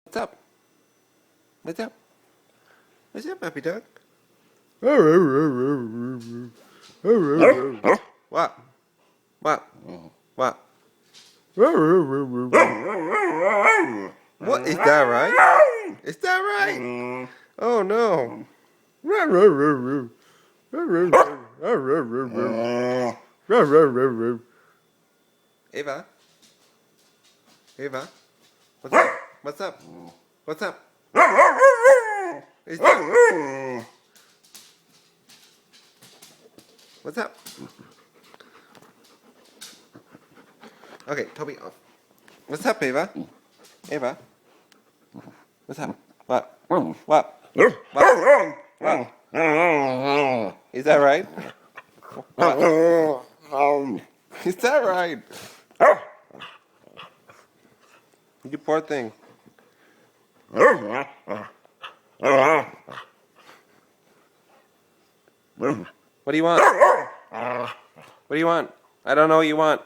What's up? What's up? What's up, puppy dog? What? What? What? What? Is that right? Is that right? Oh no. Ava? Ava? What's up? What's up? What's up? Is that... What's up? Okay, Toby off. What's up, Ava? Ava? What's up? What? What? What? What? Is that right? What? Is that right? You poor thing. What do you want? What do you want? I don't know what you want.